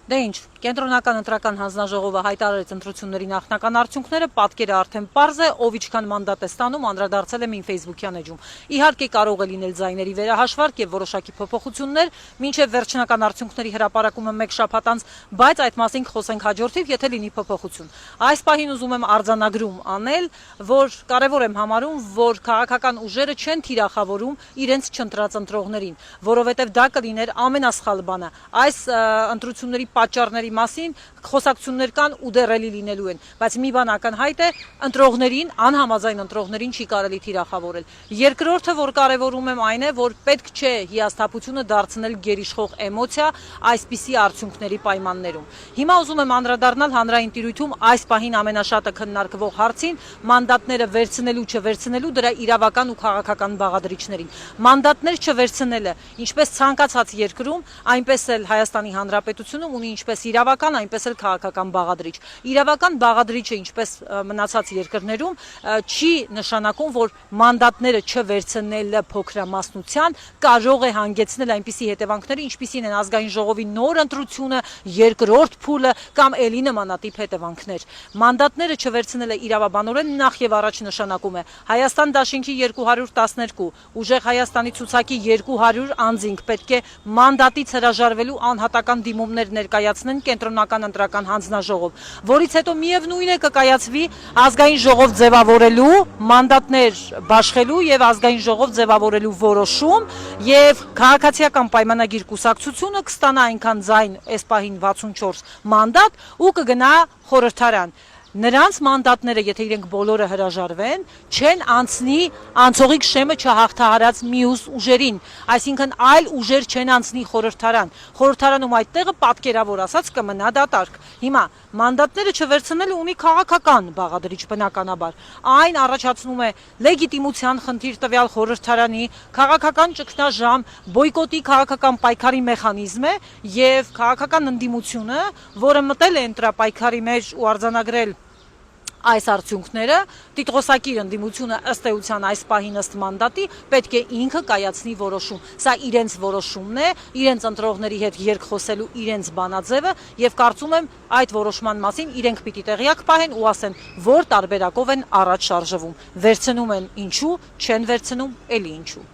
Դե ինչ, կենտրոնական ընտրական հանձնաժողովը հայտարարեց ընտրությունների նախնական արդյունքները, պատկերը արդեն պարզ է, ով ինչքան մանդատ է ստանում, անդրադարձել եմ իմ Facebook-յան էջում։ Իհարկե կարող է լինել ձայների վերահաշվարկ եւ որոշակի փոփոխություններ, մինչեւ վերջնական արդյունքների հրապարակումը մեկ շաբաթ անց, բայց այդ մասին կխոսենք հաջորդիվ, եթե լինի փոփոխություն։ Այս պահին ուզում եմ արձանագրում անել, որ կարևոր եմ համարում, որ քաղաքական ուժերը չեն թիրախավորում իրենց չընտրած ընտրողներին, որովհետեւ դա կլիներ ամենասխալ բանը։ Այս ընտրությունների պատճառների մասին խոսակցություններ կան ու դեռ էլի լինելու են, բայց մի բան ակնհայտ է, ընտրողներին, անհամաձայն ընտրողներին չի կարելի թիրախավորել։ Երկրորդը, որ կարևորում եմ, այն է, որ պետք չէ հիասթափությունը դարձնել գերիշխող էմոցիա այսպիսի արդյունքների պայմաններում։ Հիմա ուզում եմ անդրադառնալ հանրային տիրույթում այս պահին ամենաշատը քննարկվող հարցին՝ մանդատները վերցնելու, չվերցնելու դրա իրավական ու քաղաքական բաղադրիչներին։ Մանդատներ չվերցնելը, ինչպես ցանկացած երկրում, այնպես էլ Հայաստանի Հանրապետությունում ունի ինչպես իրավական, այնպես էլ քաղաքական բաղադրիչ։ Իրավական բաղադրիչը, ինչպես մնացած երկրներում, չի նշանակում, որ մանդատները չվերցնելը փոքրամասնության կարող է հանգեցնել այնպիսի հետևանքների, ինչպիսին են ազգային ժողովի նոր ընտրությունը, երկրորդ փուլը կամ էլի նմանատիպ հետևանքներ։ Մանդատները չվերցնելը իրավաբանորեն նախ եւ առաջ նշանակում է Հայաստան դաշինքի 212, ուժեղ Հայաստանի ցուցակի 200 անձինք պետք է մանդատից հրաժարվելու անհատական դիմումներ ներկայացնեն կենտրոնական ընտրական հանձնաժողով, որից հետո միևնույն է կկայացվի ազգային ժողով ձևավորելու, մանդատներ բաշխելու եւ ազգային ժողով ձևավորելու որոշում եւ քաղաքացիական պայմանագիր կուսակցությունը կստանա այնքան ձայն, այս պահին 64 մանդատ ու կգնա խորհրդարան։ Նրանց մանդատները, եթե իրենք բոլորը հրաժարվեն, չեն անցնի անցողիկ շեմը չհաղթահարած մյուս ուժերին, այսինքն այլ ուժեր չեն անցնի խորհրդարան։ Խորհրդարանում այդ տեղը պատկերավոր ասած կմնա դատարկ։ Հիմա մանդատները չվերցնելը ունի քաղաքական բաղադրիչ բնականաբար։ Այն առաջացնում է լեգիտիմության խնդիր տվյալ խորհրդարանի, քաղաքական ճգնաժամ, բոյկոտի քաղաքական պայքարի մեխանիզմ է եւ քաղաքական ընդդիմությունը, որը մտել է ընտրապայքարի մեջ ու արձանագրել այս արդյունքները, տիտղոսակիր ընդդիմությունը ըստ էության այս պահին ըստ մանդատի պետք է ինքը կայացնի որոշում։ Սա իրենց որոշումն է, իրենց ընտրողների հետ երկխոսելու իրենց բանաձևը եւ կարծում եմ այդ որոշման մասին իրենք պիտի տեղյակ պահեն ու ասեն, որ տարբերակով են առաջ շարժվում։ Վերցնում են ինչու, չեն վերցնում, էլի ինչու։